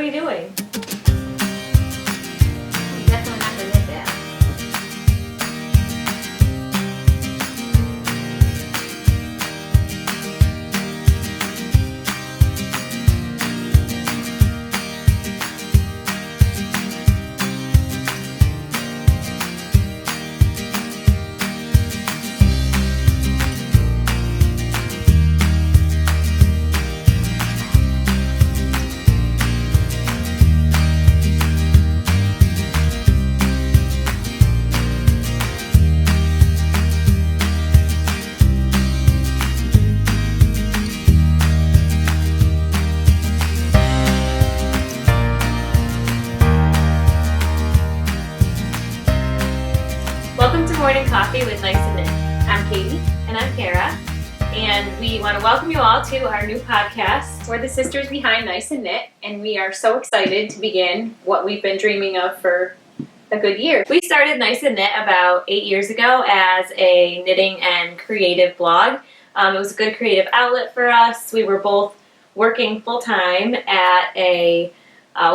you doing? I'm definitely not going to knit that. Welcome to Morning Coffee with Nice and Knit. I'm Katie. And I'm Kara. And we want to welcome you all to our new podcast. We're the sisters behind Nice and Knit, and we are so excited to begin what we've been dreaming of for a good year. We started Nice and Knit about 8 years ago as a knitting and creative blog. It was a good creative outlet for us. We were both working full-time at a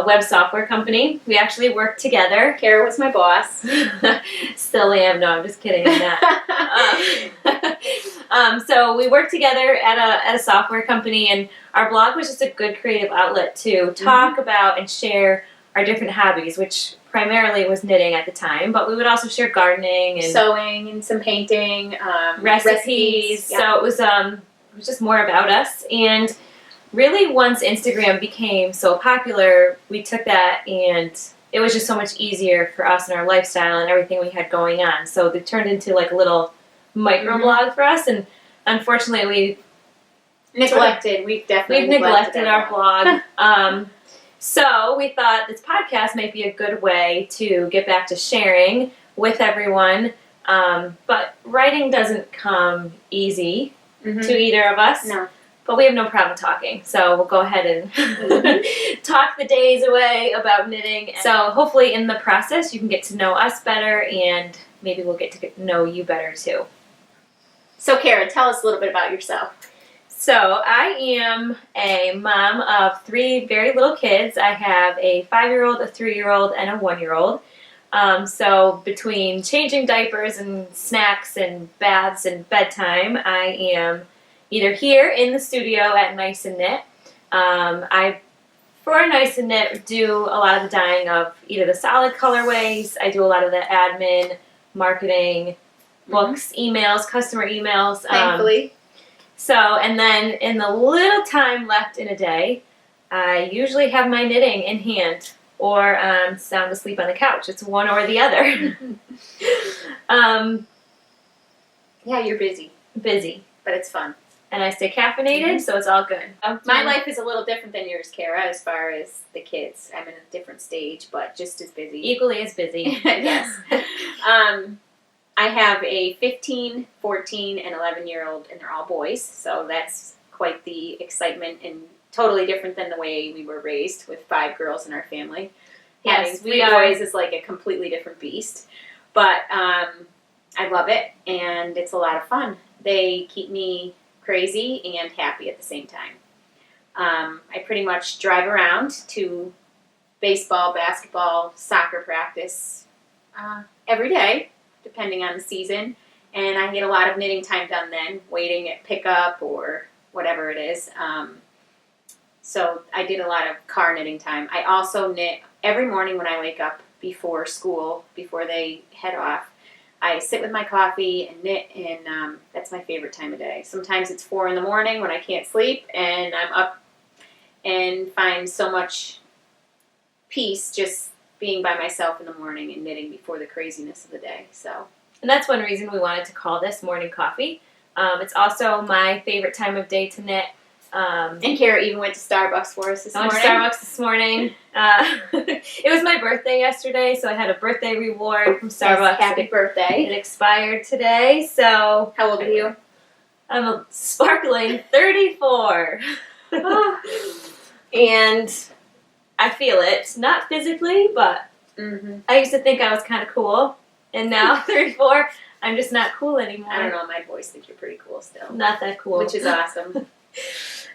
web software company. We actually worked together. Kara was my boss. Still am. No, I'm just kidding. I'm not. So we worked together at a software company, and our blog was just a good creative outlet to talk about and share our different hobbies, which primarily was knitting at the time, but we would also share gardening and sewing and some painting, recipes. Yeah. So it was just more about us. And really, once Instagram became so popular, we took that, and it was just so much easier for us and our lifestyle and everything we had going on. So it turned into like a little microblog for us, and unfortunately we've definitely neglected our blog. So we thought this podcast might be a good way to get back to sharing with everyone. But writing doesn't come easy to either of us. No. But we have no problem talking, so we'll go ahead and talk the days away about knitting. So hopefully in the process you can get to know us better, and maybe we'll get to know you better too. So Kara, tell us a little bit about yourself. So I am a mom of 3 very little kids. I have a 5-year-old, a 3-year-old, and a 1-year-old. So between changing diapers and snacks and baths and bedtime, I am either here in the studio at Nice and Knit. For Nice and Knit, do a lot of the dyeing of either the solid colorways. I do a lot of the admin, marketing, books, emails, customer emails. Thankfully. And then in the little time left in a day, I usually have my knitting in hand or sound asleep on the couch. It's one or the other. Yeah, you're busy. Busy. But it's fun. And I stay caffeinated, so it's all good. My life is a little different than yours, Kara, as far as the kids. I'm in a different stage, but just as busy. Equally as busy. Yes. I have a 15, 14, and 11-year-old, and they're all boys, so that's quite the excitement and totally different than the way we were raised with 5 girls in our family. Yes, Having 3 boys is like a completely different beast, but I love it, and it's a lot of fun. They keep me crazy and happy at the same time. I pretty much drive around to baseball, basketball, soccer practice every day, depending on the season, and I get a lot of knitting time done then, waiting at pickup or whatever it is. So I did a lot of car knitting time. I also knit every morning when I wake up before school, before they head off. I sit with my coffee and knit, and that's my favorite time of day. Sometimes it's 4 in the morning when I can't sleep, and I'm up and find so much peace just being by myself in the morning and knitting before the craziness of the day. And that's one reason we wanted to call this Morning Coffee. It's also my favorite time of day to knit. And Kara even went to Starbucks for us this morning. I went to Starbucks this morning. It was my birthday yesterday, so I had a birthday reward from Starbucks. Yes, happy birthday. It expired today, so... How old are you? I'm a sparkling 34. And I feel it. Not physically, but I used to think I was kind of cool. And now, 34, I'm just not cool anymore. I don't know, my boys think you're pretty cool still. Not that cool. Which is awesome.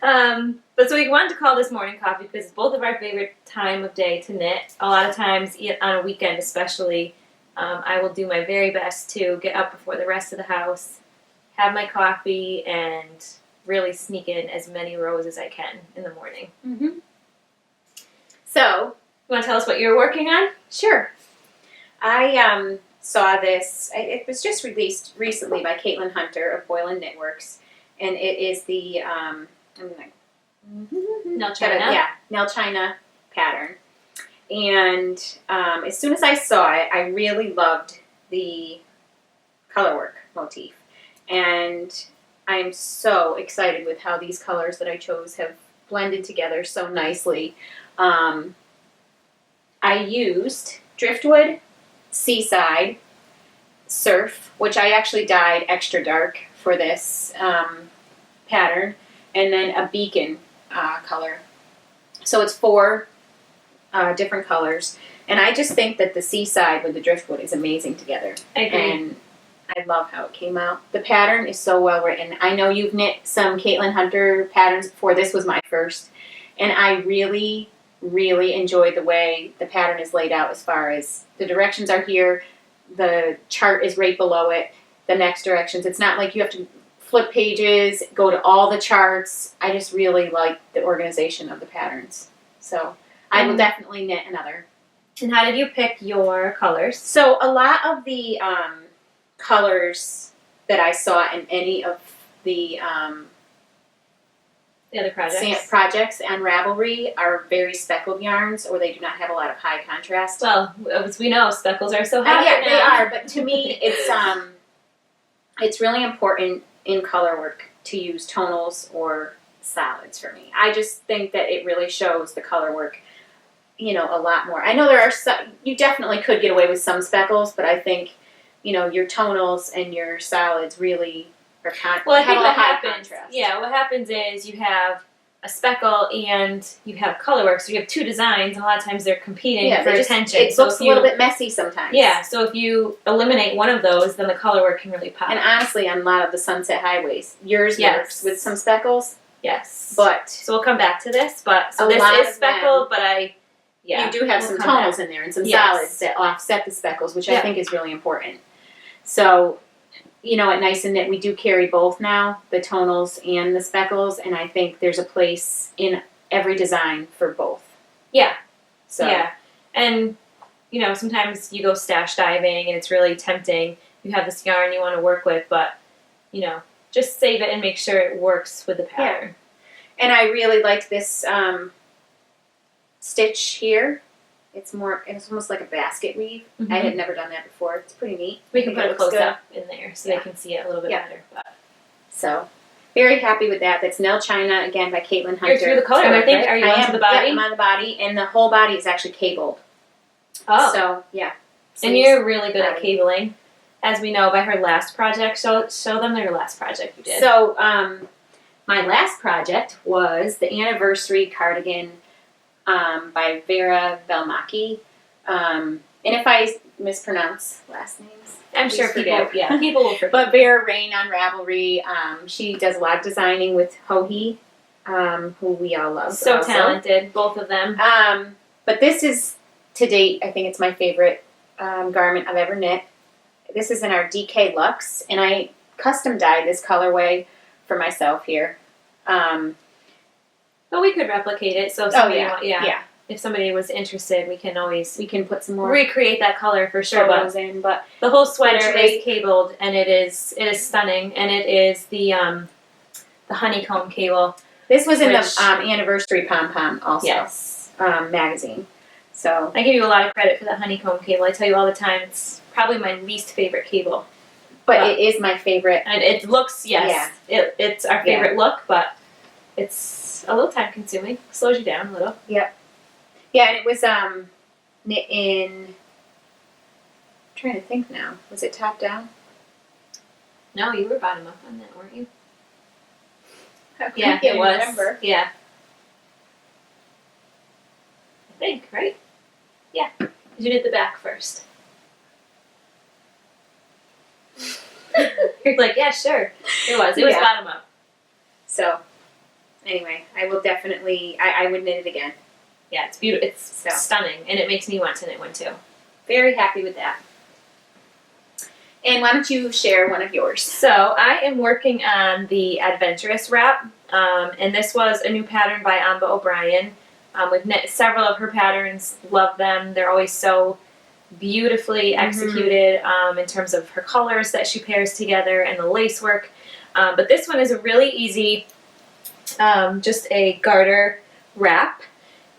But so we wanted to call this morning coffee because it's both of our favorite time of day to knit. A lot of times, on a weekend especially, I will do my very best to get up before the rest of the house, have my coffee, and really sneak in as many rows as I can in the morning. Mm-hmm. So, You want to tell us what you're working on? sure. I saw this. It was just released recently by Caitlin Hunter of Boyland Knitworks, and it is the Nelchina pattern. And as soon as I saw it, I really loved the colorwork motif, and I'm so excited with how these colors that I chose have blended together so nicely. I used driftwood, seaside, surf, which I actually dyed extra dark for this pattern, and then a beacon color. So it's 4 different colors, and I just think that the seaside with the driftwood is amazing together. I agree. And I love how it came out. The pattern is so well written. I know you've knit some Caitlin Hunter patterns before. This was my first, and I really, really enjoyed the way the pattern is laid out as far as the directions are here. The chart is right below it, the next directions. It's not like you have to flip pages, go to all the charts. I just really like the organization of the patterns. So I will definitely knit another. And how did you pick your colors? So a lot of the colors that I saw in any of the other projects? projects and Ravelry are very speckled yarns, or they do not have a lot of high contrast. Well, as we know, speckles are so hot. Yeah, now. they are. But to me, it's really important in color work to use tonals or solids for me. I just think that it really shows the color work, a lot more. I know there are some, you definitely could get away with some speckles, but I think, your tonals and your solids really are Well, I think have a what high happens, contrast. what happens is you have a speckle and you have color work, so you have 2 designs, and a lot of times they're competing for attention. It looks a little bit messy sometimes. Yeah, so if you eliminate one of those, then the color work can really pop. And honestly, on a lot of the Sunset Highways, yours works with some speckles. Yes. But so we'll come back to this, but so a this lot is of speckled, but you do have some tonals in there and some solids that offset the speckles, which I think is really important. So, at Nice and Knit, we do carry both now, the tonals and the speckles, and I think there's a place in every design for both. Yeah. So. Yeah. And, sometimes you go stash diving and it's really tempting. You have this yarn you want to work with, but, just save it and make sure it works with the pattern. Yeah. And I really like this stitch here. It's almost like a basket weave. Mm-hmm. I had never done that before. It's pretty neat. We can put a close up in there so they can see it a little bit better. But. So, very happy with that. That's Nelchina, again, by Caitlin Hunter. You're through the color, I think. Right? Are you onto the body? Yeah, I'm on the body, and the whole body is actually cabled. Oh. So, yeah. And you're really good at cabling, as we know by her last project. Show them your last project you did. So, my last project was the anniversary cardigan by Vera Velmaki. And if I mispronounce last names, I'm sure people will forget. But Vera Rain on Ravelry, she does a lot of designing with Hohi, who we all love. So also talented, both of them. But this is, to date, I think it's my favorite garment I've ever knit. This is in our DK Luxe, and I custom dyed this colorway for myself here. But we could replicate it, so if somebody if somebody was interested, we can put some more recreate that color for sure. But the whole sweater is cabled, and it is stunning, and it is the honeycomb cable. This was in the anniversary pom pom also magazine. So I give you a lot of credit for the honeycomb cable. I tell you all the time, it's probably my least favorite cable. But it is my favorite. And it looks it's our favorite look, but it's a little time consuming. Slows you down a little. Yep. Yeah, and it was knit in, I'm trying to think now. Was it top down? No, you were bottom up on that, weren't you? Yeah, it was. Remember. Yeah. I think, right? Yeah. You did the back first. You're like, yeah, sure. It was. It was bottom up. So, anyway, I will definitely, I would knit it again. Yeah, it's beautiful. It's So. stunning, and it makes me want to knit one too. Very happy with that. And why don't you share one of yours? So I am working on the Adventurous wrap, and this was a new pattern by Amba O'Brien. We've knit several of her patterns, love them. They're always so beautifully executed in terms of her colors that she pairs together and the lace work. But this one is a really easy, just a garter wrap,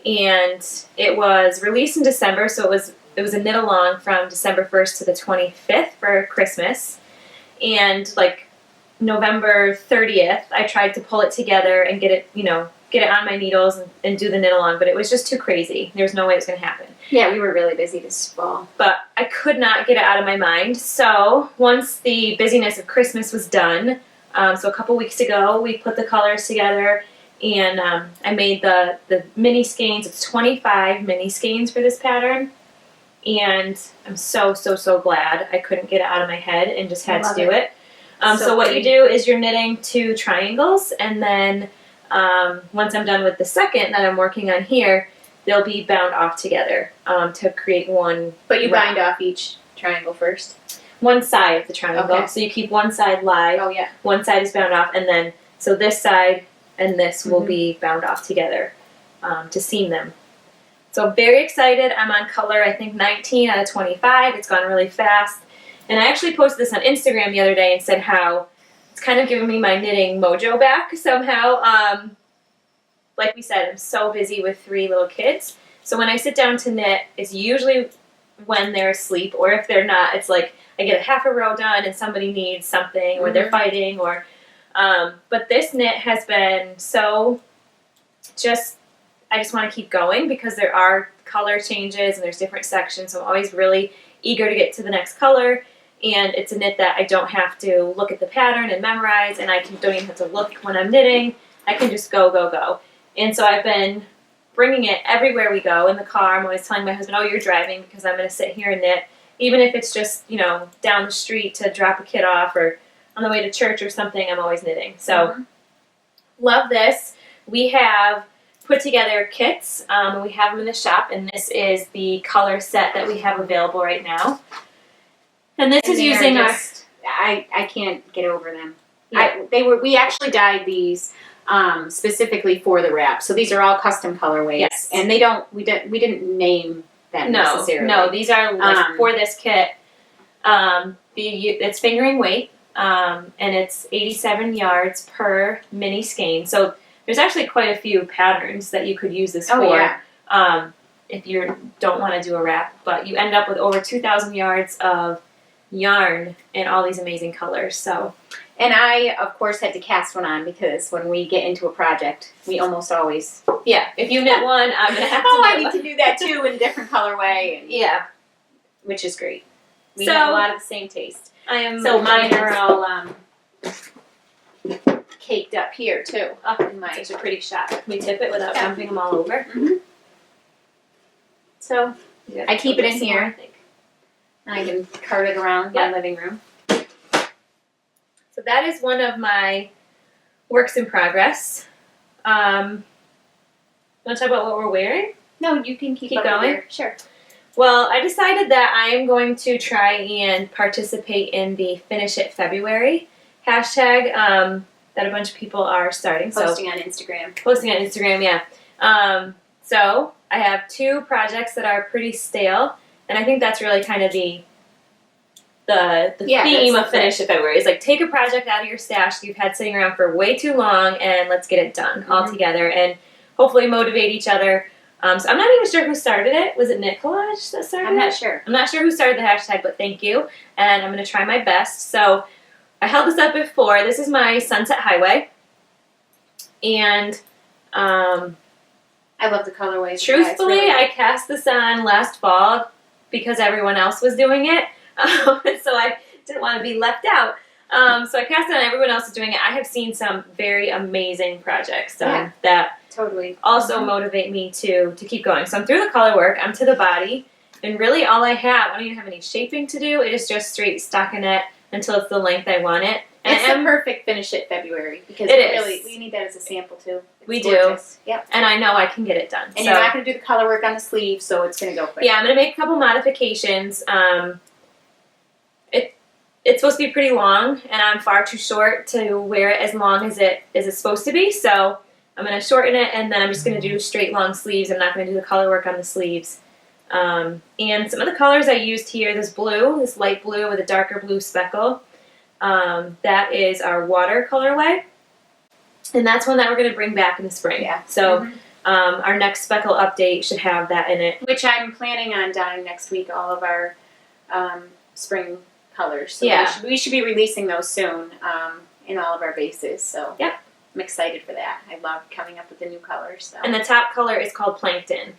and it was released in December, so it was a knit along from December 1st to the 25th for Christmas. And like November 30th, I tried to pull it together and get it, get it on my needles and do the knit along, but it was just too crazy. There's no way it was going to happen. Yeah, we were really busy this fall. But I could not get it out of my mind. So once the busyness of Christmas was done, so a couple weeks ago, we put the colors together, and I made the mini skeins. It's 25 mini skeins for this pattern. And I'm so glad I couldn't get it out of my head and just had to do it. So what you do is you're knitting 2 triangles, and then once I'm done with the second that I'm working on here, they'll be bound off together to create one. But you bind off each triangle first? One side of the triangle. Okay. So you keep one side live. Oh, yeah. One side is bound off, and then, so this side and this will be bound off together to seam them. So I'm very excited. I'm on color, I think, 19 out of 25. It's gone really fast. And I actually posted this on Instagram the other day and said how it's kind of giving me my knitting mojo back somehow. Like we said, I'm so busy with 3 little kids. So when I sit down to knit, it's usually when they're asleep, or if they're not, it's like I get a half a row done and somebody needs something, or they're fighting, or but this knit has been so I just want to keep going because there are color changes and there's different sections, so I'm always really eager to get to the next color, and it's a knit that I don't have to look at the pattern and memorize, and I don't even have to look when I'm knitting. I can just go. And so I've been bringing it everywhere we go. In the car, I'm always telling my husband, oh, you're driving, because I'm going to sit here and knit, even if it's just, down the street to drop a kid off, or on the way to church or something, I'm always knitting. So love this. We have put together kits, and we have them in the shop, and this is the color set that we have available right now. And this is using our... I can't get over them. Yeah. We actually dyed these specifically for the wrap, so these are all custom colorways. Yes. And we didn't name them necessarily. No, these are for this kit. It's fingering weight, and it's 87 yards per mini skein. So there's actually quite a few patterns that you could use this for. Yeah. If you don't want to do a wrap, but you end up with over 2,000 yards of yarn in all these amazing colors. So, and I, of course, had to cast one on, because when we get into a project, we almost always... Yeah, if you knit one, I'm going to have to I knit need to do that too in a different colorway. And, yeah. Which is great. We So, have a lot of the same taste. I am... So mine are all caked up here too. in my such a pretty shot. Can we tip it without dumping them all over? So I keep it in some here. more, I think. And I can cart it around my living room. So that is one of my works in progress. Want to talk about what we're wearing? No, you can keep going? Here. Sure. Well, I decided that I am going to try and participate in the Finish It February hashtag that a bunch of people are starting. Posting on Instagram. Posting on Instagram, yeah. So I have 2 projects that are pretty stale, and I think that's really kind of the theme of Finish It February. Is like, take a project out of your stash you've had sitting around for way too long, and let's get it done all together, and hopefully motivate each other. So I'm not even sure who started it. Was it Knit Collage that started it? I'm not sure. I'm not sure who started the hashtag, but thank you, and I'm going to try my best. So I held this up before. This is my Sunset Highway, and I love the colorways. truthfully, I cast this on last fall because everyone else was doing it, so I didn't want to be left out. So I cast it on everyone else is doing it. I have seen some very amazing projects done that totally also motivate me to keep going. So I'm through the color work. I'm to the body, and really all I don't even have any shaping to do. It is just straight stockinette until it's the length I want it. It's the perfect finish it February because we need that as a sample too. We gorgeous. do. Yep. And I know I can get it done. And you're not going to do the color work on the sleeve, so it's going to go quick. Yeah, I'm going to make a couple modifications. It's supposed to be pretty long, and I'm far too short to wear it as long as it's supposed to be. So I'm going to shorten it, and then I'm just going to do straight long sleeves. I'm not going to do the color work on the sleeves. And some of the colors I used here, this light blue with a darker blue speckle, that is our water colorway. And that's one that we're going to bring back in the spring. Yeah. So our next speckle update should have that in it. Which I'm planning on dyeing next week, all of our spring colors. So yeah. we should be releasing those soon in all of our bases. So yep. I'm excited for that. I love coming up with the new colors. So. And the top color is called Plankton.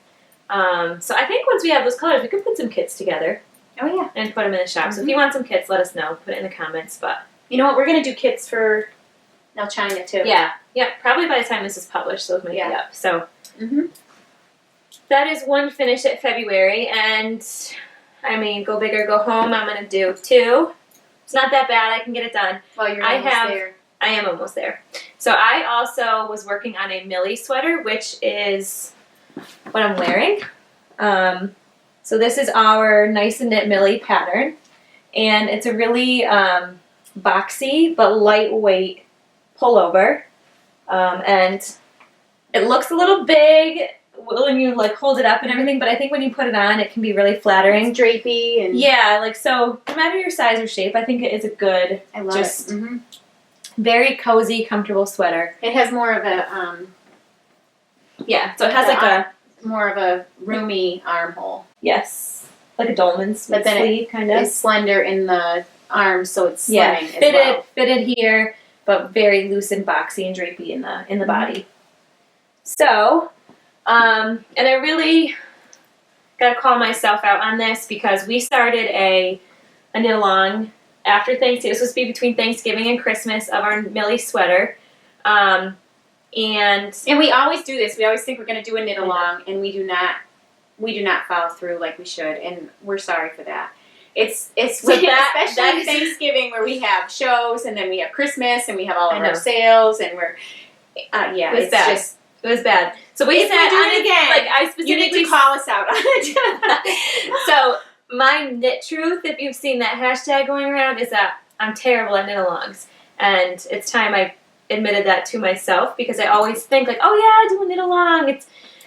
So I think once we have those colors, we can put some kits together. Oh, yeah. And put them in the shop. So if you want some kits, let us know. Put it in the comments. But you know what? We're going to do kits for Nelchina, too. Yeah. Yeah. Probably by the time this is published, those might be up. So that is one finish at February. And, I mean, go big or go home. I'm going to do 2. It's not that bad. I can get it done. Well, you're almost there. I am almost there. So I also was working on a Millie sweater, which is what I'm wearing. So this is our Nice and Knit Millie pattern, and it's a really boxy but lightweight pullover, and it looks a little big when you like hold it up and everything, but I think when you put it on, it can be really flattering. It's drapey and so no matter your size or shape, I think it is a good, I love it. Very cozy, comfortable sweater. It has more of a so it has more of a roomy armhole. Yes, like a dolman's sleeve, kind of. It's slender in the arms, so it's slimming as well. Fitted here, but very loose and boxy and drapey in the body. So, and I really gotta call myself out on this because we started a knit along after Thanksgiving. It was supposed to be between Thanksgiving and Christmas of our Millie sweater. And we always do this. We always think we're going to do a knit along, and we do not follow through like we should, and we're sorry for that. It's especially Thanksgiving where we have shows, and then we have Christmas, and we have all of our sales, and we're it was bad. So we said do it again. Like I specifically you need to call us out on it. So my knit truth, if you've seen that hashtag going around, is that I'm terrible at knit alongs, and it's time I admitted that to myself because I always think like, oh yeah, do a knit along.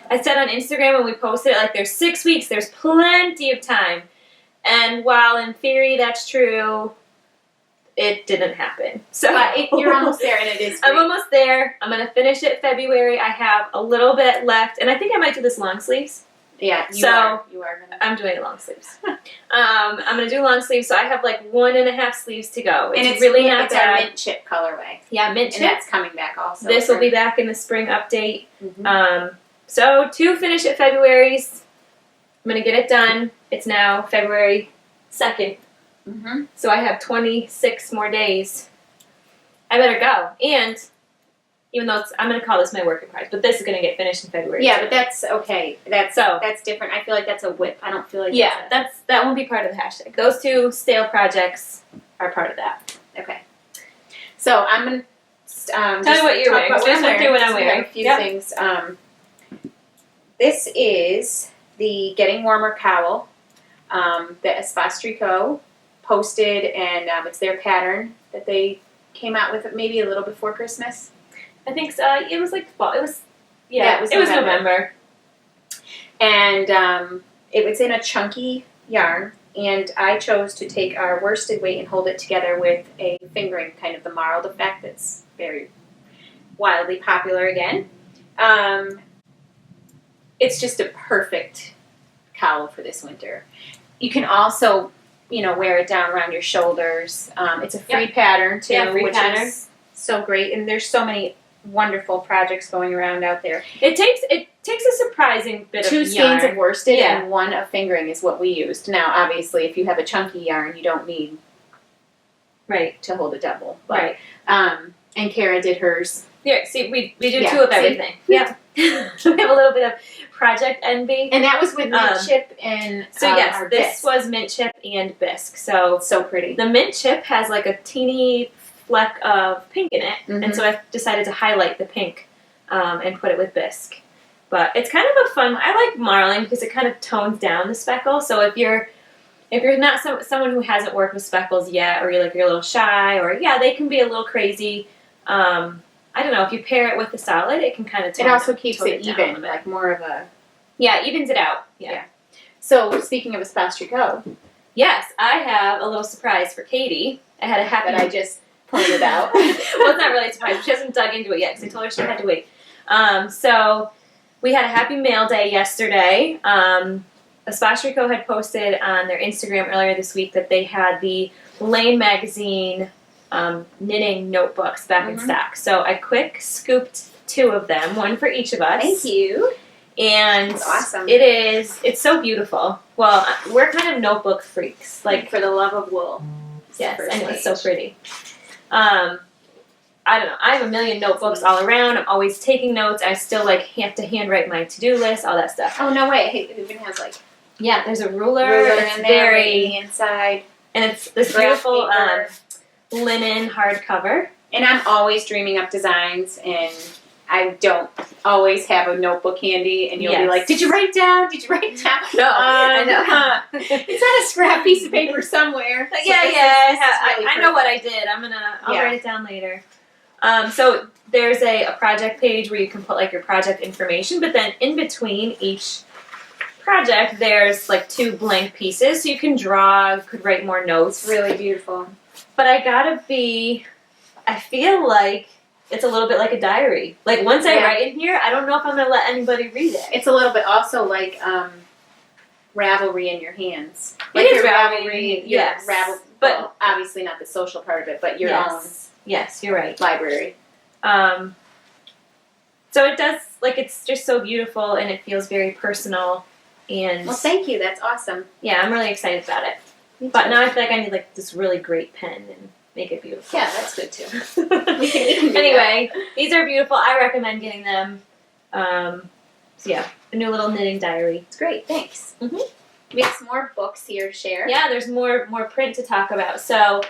I said on Instagram when we posted it, like there's 6 weeks, there's plenty of time. And while in theory that's true, it didn't happen. So you're almost there, and it is great. I'm almost there. I'm going to finish it February. I have a little bit left, and I think I might do this long sleeves. Yeah, you are gonna. I'm doing long sleeves. I'm going to do long sleeves, so I have like 1.5 sleeves to go. It's really not bad. bad. It's our mint chip colorway. Yeah, mint chip. And that's coming back also. This will be back in the spring update. So 2 finish at February's. I'm going to get it done. It's now February 2nd. So I have 26 more days. I better go. And even though I'm going to call this my work in progress, but this is going to get finished in February. Yeah, but that's okay. That's different. I feel like that's a whip. I don't feel like that won't be part of the hashtag. Those 2 stale projects are part of that. Okay. So I'm going to tell me what you're wearing. What I'm wearing. A few things. This is the Getting Warmer cowl that Espace Tricot posted, and it's their pattern that they came out with maybe a little before Christmas. I think so. It was like fall. It was November. And it was in a chunky yarn, and I chose to take our worsted weight and hold it together with a fingering, kind of the marled effect that's very wildly popular again. It's just a perfect cowl for this winter. You can also, wear it down around your shoulders. It's a free pattern too, which is so great. And there's so many wonderful projects going around out there. It takes a surprising bit of yarn. 2 skeins of worsted and 1 of fingering is what we used. Now, obviously, if you have a chunky yarn, you don't need to hold a double. But, and Kara did hers. Yeah, see, we do 2 of everything. Yeah. We have a little bit of project envy. And that was with mint chip and yes, our this bisque. was mint chip and bisque. So pretty. The mint chip has like a teeny fleck of pink in it, and Mhm. so I decided to highlight the pink and put it with bisque. But it's kind of a fun. I like marling because it kind of tones down the speckle. So if you're not someone who hasn't worked with speckles yet, or you're a little shy, or they can be a little crazy. I don't know, if you pair it with the solid, it can kind of tone It also it, keeps tone it down a even, little bit. like more of a... Yeah, it evens it out. Yeah. So, speaking of Espace Tricot, Yes, I have a little surprise for Katie. I had a happy... that I just pointed out. Well, it's not really a surprise. She hasn't dug into it yet because I told her she had to wait. So we had a happy mail day yesterday. Espace Tricot had posted on their Instagram earlier this week that they had the Lane magazine knitting notebooks back in stock. So I quick scooped 2 of them, one for each of us. Thank you. And That's awesome. it's so beautiful. Well, we're kind of notebook freaks. Like, for the love of wool. yes, I know, it's so pretty. I don't know. I have a million notebooks all around. I'm always taking notes. I still have to handwrite my to-do list, all that stuff. Oh, no way. It even has Yeah, there's a ruler. It's in there, very, right in the inside. and it's this Graph beautiful paper. linen hardcover. And I'm always dreaming up designs, and I don't always have a notebook handy, and you'll be Yes. like, did you write it down? Did you write it down? No, I know. It's on a scrap piece of paper somewhere. So Yeah, this yeah. is really I know what I did. I'll Yeah. write it down later. So there's a project page where you can put your project information, but then in between each project there's 2 blank pieces, so you can draw, you could write more notes. It's really beautiful. But I feel like it's a little bit like a diary. Once I write in here, I don't know if I'm going to let anybody read it. It's a little bit also like Ravelry in your hands. It is your Ravelry, yes. But- well, obviously not the social part of it, but your Yes, you're right. own library. So it does, it's just so beautiful, and it feels very personal, and Well, thank you. That's awesome. yeah, I'm really excited about it. Me But too. now I feel like I need this really great pen and make it beautiful. Yeah, that's good too. We can do Anyway, these are beautiful. I recommend getting them. So yeah, a new little knitting diary. It's great. Thanks. Mhm. We have some more books here to share. Yeah, there's more print to talk about. So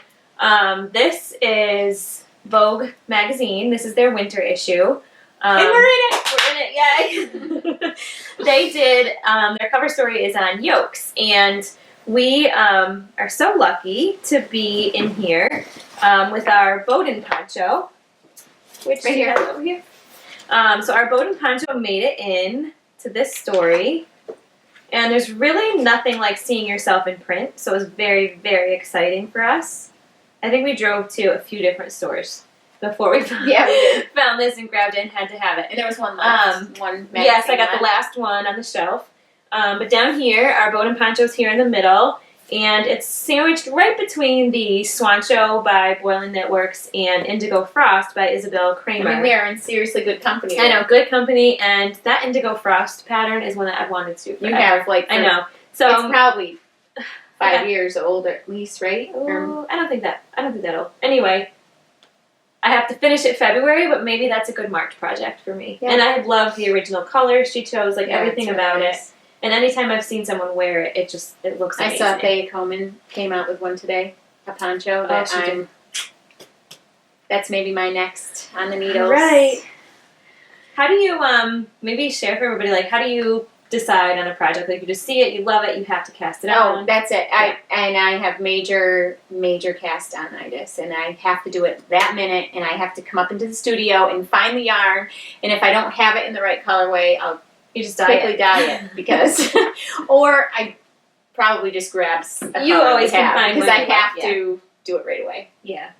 this is Vogue magazine. This is their winter issue. And we're in it. We're in it, yay! They did, their cover story is on yolks, and we are so lucky to be in here with our Boden poncho, which Right here. over here. So our Boden poncho made it in to this story, and there's really nothing like seeing yourself in print, so it was very, very exciting for us. I think we drove to a few different stores before we found, Yeah, we did. found this and grabbed it and had to have it. And there was one left. One magazine Yes, I got the left. last one on the shelf. But down here, our Boden poncho's here in the middle, and it's sandwiched right between the Swancho by Boyland Knitworks and Indigo Frost by Isabel Kramer. I mean, we are in seriously good company. I know, good company, and that Indigo Frost pattern is one that I've wanted to do forever. You have I know. So it's probably 5 okay. years old at least, right? Ooh, I don't think that old. Anyway, I have to finish it February, but maybe that's a good March project for me. Yeah. And I loved the original colors she chose, Yeah, everything it's about really it. nice. And anytime I've seen someone wear it, it looks I amazing. saw Faye Coleman came out with one today, a poncho that she did. that's maybe my next on the needles. Right. How do you maybe share for everybody how do you decide on a project? You just see it, you love it, you have to cast it Oh, on. that's it. I have major cast on-itis, and I have to do it that minute, and I have to come up into the studio and find the yarn, and if I don't have it in the right colorway, I'll You just dye quickly it. dye it because, or I probably just grab a You color always we can have, find because one I you like, have yeah. to do it right away. Yeah.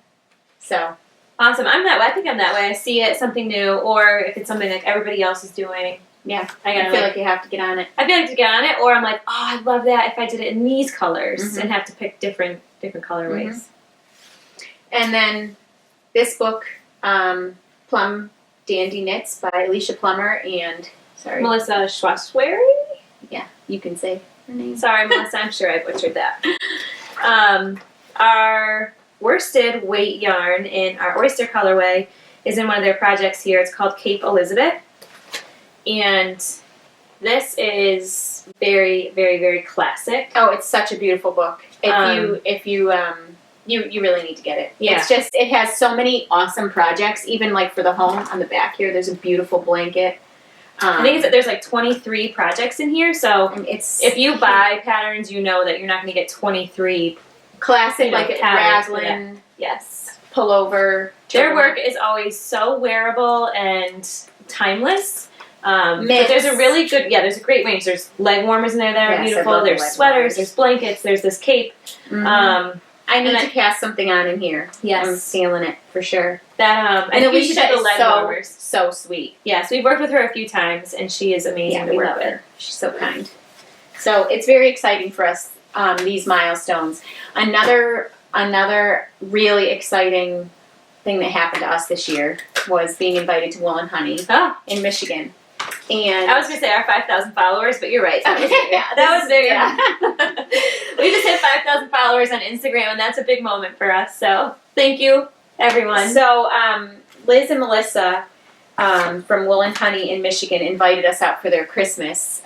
So Awesome. I'm that way. I think I'm that way. I see it, something new, or if it's something everybody else is doing. yeah, I I gotta feel like you have to get on it. I feel like to get on it, or I'm like, oh, I'd love that if I did it in these colors Mhm. and have to pick different colorways. And then this book, Plum Dandy Knits by Alicia Plummer and Melissa Schwarzswery? yeah, you can say her name. Sorry, Melissa, I'm sure I butchered that. Our worsted weight yarn in our oyster colorway is in one of their projects here. It's called Cape Elizabeth. And this is very, very, very classic. Oh, it's such a beautiful book. If you You really need to get it. Yeah. It's just, it has so many awesome projects, even like for the home on the back here, there's a beautiful blanket. I think there's like 23 projects in here, so it's if you buy patterns, you know that you're not going to get 23 classic, you know, like patterns for raglan, yes. pullover. Their work is always so wearable and timeless. But there's a really good, there's a great range. There's leg warmers in there that are Yes, I beautiful. love the There's leg sweaters, warmers. there's blankets, there's this cape. Mm-hmm. I need to cast something on in here. Yes. I'm feeling it for sure. That And I think you Alicia should get the is leg so, warmers. so sweet. Yes, we've worked with her a few times, and she is amazing Yeah, to we work love with. her. She's so kind. So it's very exciting for us, these milestones. Another really exciting thing that happened to us this year was being invited to Wool and Honey in Michigan. And I was going to say our 5,000 followers, but you're right. That was very, yeah, that was very we just hit 5,000 followers on Instagram, and that's a big moment for us. So thank you, everyone. So Liz and Melissa from Wool and Honey in Michigan invited us out for their Christmas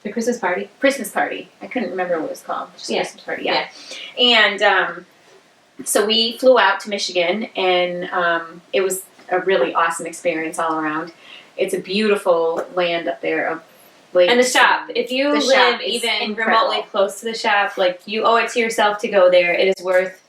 the Christmas party. Christmas party. I couldn't remember what it was called. Just Christmas party. Yeah. And so we flew out to Michigan, and it was a really awesome experience all around. It's a beautiful land up there of lakes. And the shop. If you The live shop is even incredible. remotely close to the shop, like you owe it to yourself to go there. It is worth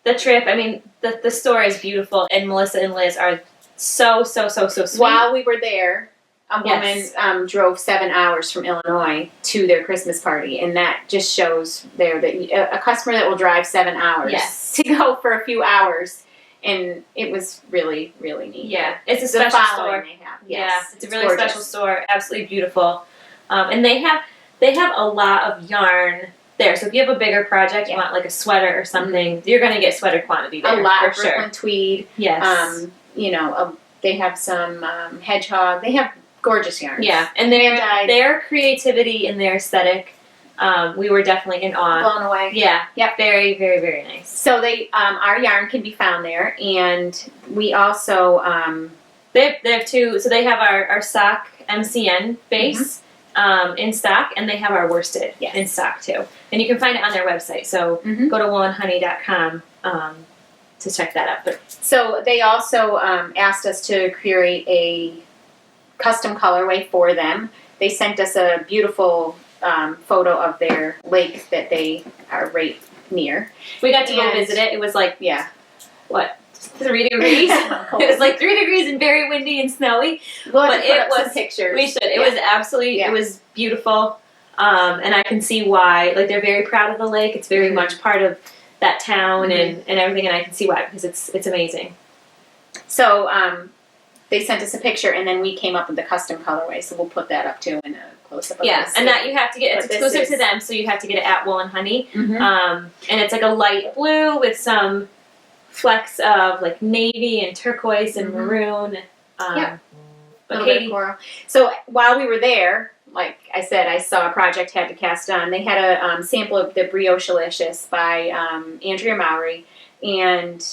the trip. I mean, the store is beautiful, and Melissa and Liz are so sweet. While we were there, a woman Yes. drove 7 hours from Illinois to their Christmas party, and that just shows there that a customer that will drive 7 hours Yes. to go for a few hours, and it was really, really neat. Yeah, it's a The special following store. they have. Yeah, Yes, it's a really gorgeous. special store. Absolutely beautiful. And they have a lot of yarn there. So if you have a bigger project, you want like a sweater or something, you're going to get sweater quantity there. A lot for of Brooklyn sure. tweed. Yes. They have some hedgehog. They have gorgeous yarns. Yeah, and their creativity and their aesthetic, we were definitely in awe. Blown away. Yeah. Yep. Very, very, very nice. So they, our yarn can be found there, and we also, They have two. So they have our sock MCN base in stock, and they have our worsted in stock too. And you can find it on their website. So go to woolandhoney.com to check that out. But so they also asked us to create a custom colorway for them. They sent us a beautiful photo of their lake that they are right near. we got to go And- visit it. It was like what? 3 degrees. Cold. It was like 3 degrees and very windy and snowy. We'll have But to put it up some was- pictures. We should. It was absolutely. It was beautiful, and I can see why. Like they're very proud of the lake. It's very much part of that town and everything, and I can see why because it's amazing. So they sent us a picture, and then we came up with the custom colorway. So we'll put that up too in a close up. Yeah, and that you have to get. It's But this exclusive to is- them, so you have to get it at Wool and Honey. Mhm. And it's like a light blue with some flecks of like navy and turquoise and maroon. Yep. But little bit Katie, of coral. So while we were there, like I said, I saw a project had to cast on. They had a sample of the Briochealicious by Andrea Mowry, and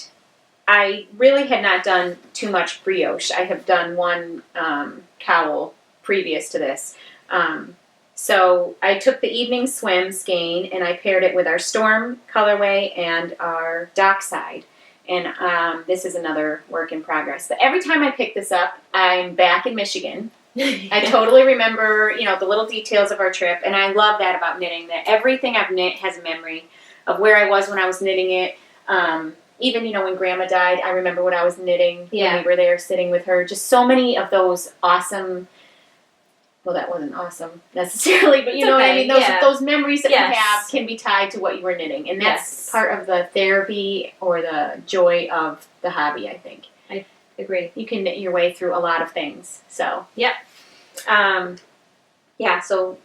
I really had not done too much brioche. I have done one cowl previous to this. So I took the evening swim skein and I paired it with our storm colorway and our dockside. And this is another work in progress. But every time I pick this up, I'm back in Michigan. I totally remember, the little details of our trip. And I love that about knitting, that everything I've knit has a memory of where I was when I was knitting it. Even, when Grandma died, I remember what I was knitting when we were there sitting with her. Just so many of those awesome... Well, that wasn't awesome necessarily, but you know what I mean? Those memories that you have can be tied to what you were knitting. And that's part of the therapy or the joy of the hobby, I think. I agree. You can knit your way through a lot of things. So, so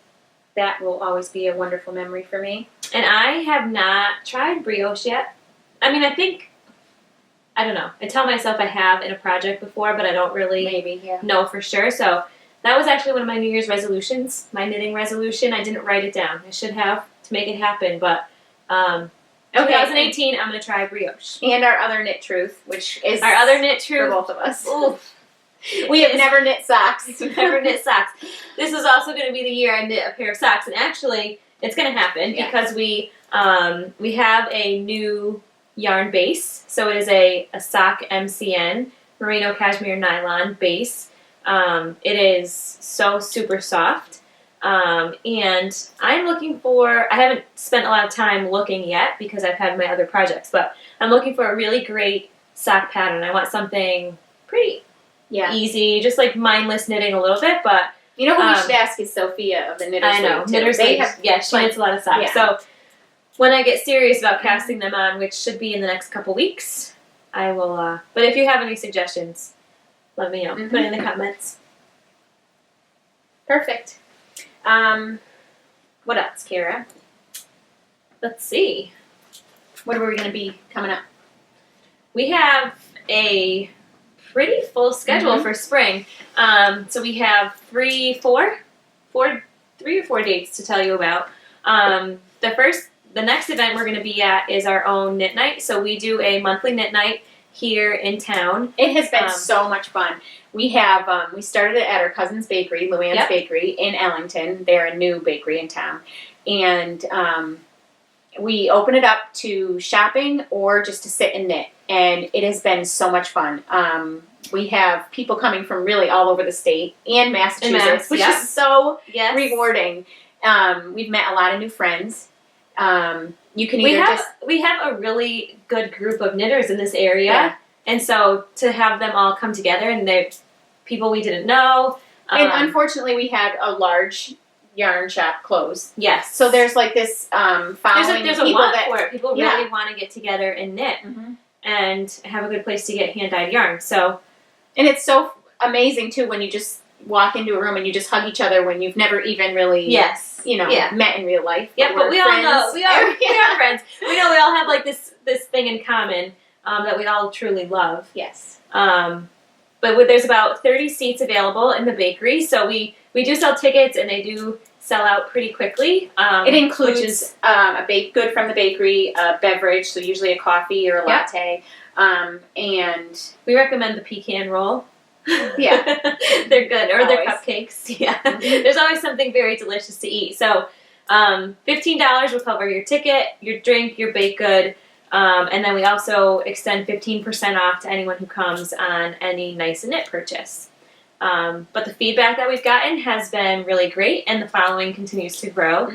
that will always be a wonderful memory for me. And I have not tried brioche yet. I mean, I don't know. I tell myself I have in a project before, but I don't really know for sure. So that was actually one of my New Year's resolutions, my knitting resolution. I didn't write it down. I should have to make it happen, but 2018, I'm going to try brioche. And our other knit truth, which is our other knit truth for both of us. Ooh. We have never knit socks. Never knit socks. This is also going to be the year I knit a pair of socks, and actually, it's going to happen because we have a new yarn base. So it is a sock MCN, merino cashmere nylon base. It is so super soft. And I'm looking for, I haven't spent a lot of time looking yet because I've had my other projects, but I'm looking for a really great sock pattern. I want something pretty easy, just like mindless knitting a little bit, but you know who we should ask is Sophia of the Knitters I know, League, too. Knitters League. Yeah, she knits a lot of socks. Yeah. So when I get serious about casting them on, which should be in the next couple weeks, I will, but if you have any suggestions, let me know. Put it in the comments. Perfect. What else, Kara? Let's see. What are we going to be coming up? We have a pretty full schedule for spring. So we have three or four dates to tell you about. The next event we're going to be at is our own knit night. So we do a monthly knit night here in town. It has been so much fun. We have we started it at our cousin's bakery, Luann's Bakery in Ellington. They're a new bakery in town, and we open it up to shopping or just to sit and knit. And it has been so much fun. We have people coming from really all over the state and Massachusetts, which is so rewarding. We've met a lot of new friends. You can either we have a really good group of knitters in this area, and so to have them all come together, and they're people we didn't know. And unfortunately, we had a large yarn shop close. Yes. So there's like this following. There's a want for it. People really want to get together and knit and have a good place to get hand-dyed yarn. So, and it's so amazing too when you just walk into a room and you just hug each other when you've never even really met in real life. Yeah, but we all know we are friends. We know we all have like this thing in common that we all truly love. Yes. But there's about 30 seats available in the bakery, so we do sell tickets, and they do sell out pretty quickly. It includes a baked good from the bakery, a beverage, so usually a coffee or a latte, and we recommend the pecan roll. Yeah, they're good, or always. their cupcakes. Yeah, there's always something very delicious to eat. So, $15 will cover your ticket, your drink, your baked good. And then we also extend 15% off to anyone who comes on any Nice and Knit purchase. But the feedback that we've gotten has been really great, and the following continues to grow.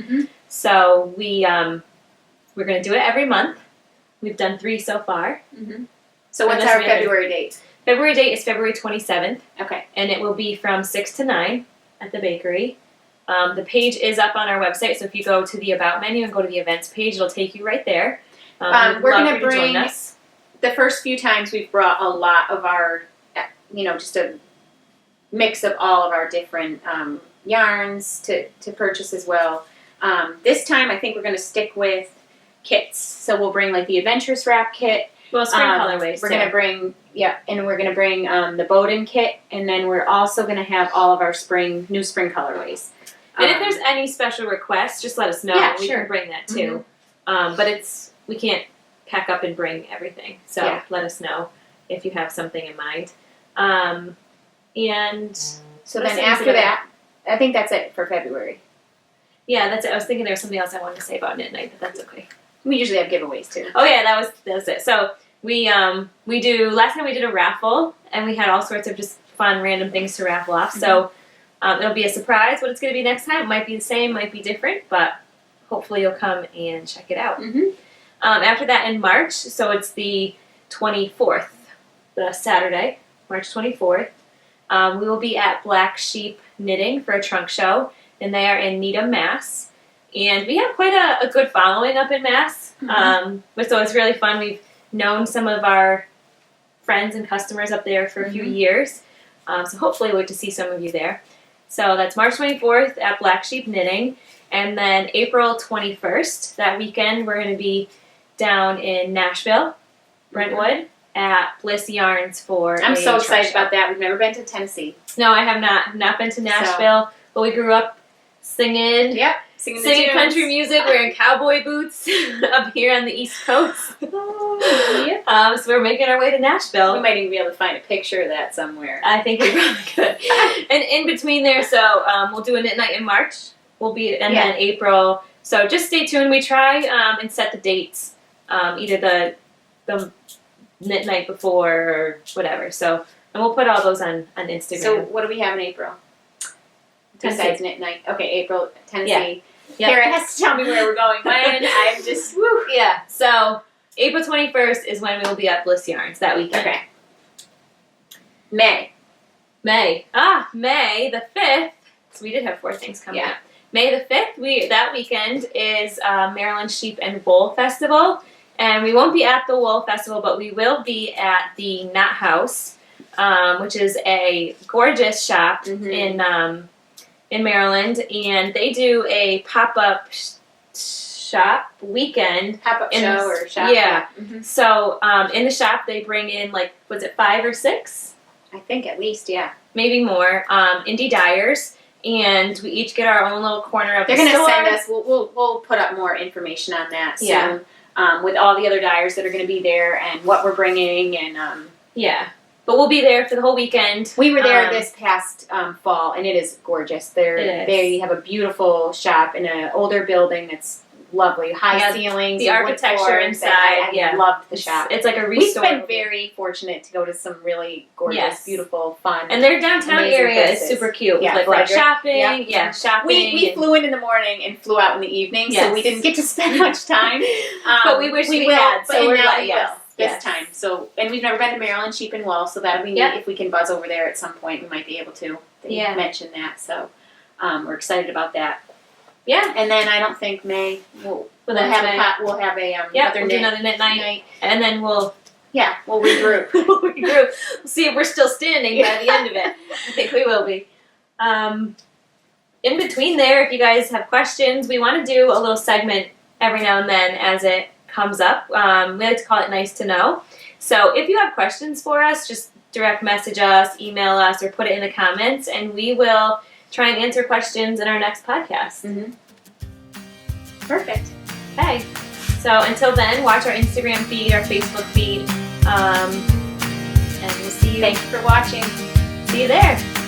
So we're going to do it every month. We've done 3 so far. So what's our February date? February date is February 27th. Okay. And it will be from 6 to 9 at the bakery. The page is up on our website, so if you go to the About menu and go to the events page, it'll take you right there. We're going to bring, the first few times we've brought a lot of our, just a mix of all of our different yarns to purchase as well. This time I think we're going to stick with kits. So we'll bring like the Adventurous Wrap kit. Well, spring colorways. We're going to bring, and we're going to bring the Bowden kit, and then we're also going to have all of our new spring colorways. And if there's any special requests, just let us know. Yeah, we can bring that too. But we can't pack up and bring everything. So let us know if you have something in mind. And so then after that, I think that's it for February. Yeah, that's it. I was thinking there was something else I wanted to say about Knit Night, but that's okay. We usually have giveaways too. Oh yeah, that was it. So last time we did a raffle, and we had all sorts of just fun random things to raffle off. So it'll be a surprise what it's going to be next time. It might be the same, might be different, but hopefully you'll come and check it out. After that in March, so it's the 24th, the Saturday, March 24th, we will be at Black Sheep Knitting for a trunk show, and they are in Needham, Mass. And we have quite a good following up in Mass, so it's really fun. We've known some of our friends and customers up there for a few years, so hopefully we'll get to see some of you there. So that's March 24th at Black Sheep Knitting, and then April 21st, that weekend, we're going to be down in Nashville, Brentwood, at Bliss Yarns for I'm so excited show. about that. We've never been to Tennessee. No, I have not been to Nashville, but we grew up singing Singing country music, wearing cowboy boots up here on the East Coast. Oh, yep. So we're making our way to Nashville. We might even be able to find a picture of that somewhere. I think we probably could. And in between there, so we'll do a knit night in March. Then April. So just stay tuned. We try and set the dates, either the knit night before or whatever. So, and we'll put all those on Instagram. So what do we have in April? Tennessee. Besides knit night. Okay, April, Tennessee. Yeah. Yep. Kara has to tell me where we're going when. I'm just, woo. Yeah. So April 21st is when we will be at Bliss Yarns that weekend. Okay. May the 5th. So we did have 4 things coming up. May the 5th, that weekend is Maryland Sheep and Wool Festival. And we won't be at the Wool Festival, but we will be at the Knot House, which is a gorgeous shop in Maryland. And they do a pop-up shop weekend. Pop-up show or shop. Yeah. So in the shop, they bring in, was it 5 or 6? I think at least, yeah. Maybe more. Indie dyers. And we each get our own little corner of the store. They're going to send us, we'll put up more information on that soon. Yeah. With all the other dyers that are going to be there and what we're bringing and yeah. But we'll be there for the whole weekend. We were there this past fall and it is gorgeous. They have a beautiful shop in an older building that's lovely. High ceilings. The architecture inside. I loved the shop. It's like a We've restore. been very fortunate to go to some really gorgeous, beautiful, fun. And their downtown area is super cute. Yeah, with a lot of shopping. Yeah, shopping. We flew in the morning and flew out in the evening, so we didn't get to spend much time. But we wish we had. So we're glad we will this time. So, and we've never been to Maryland Sheep and Wool, so that'll be neat. If we can buzz over there at some point, we might be able to. They mentioned that, so we're excited about that. Yeah, and then I don't think May we'll have another knit night, and then we'll regroup. We'll see if we're still standing by the end of it. I think we will be. In between there, if you guys have questions, we want to do a little segment every now and then as it comes up. We like to call it Nice to Know. So if you have questions for us, just direct message us, email us, or put it in the comments, and we will try and answer questions in our next podcast. Perfect. Okay. So until then, watch our Instagram feed, our Facebook feed, and we'll see you. Thanks for watching. See you there.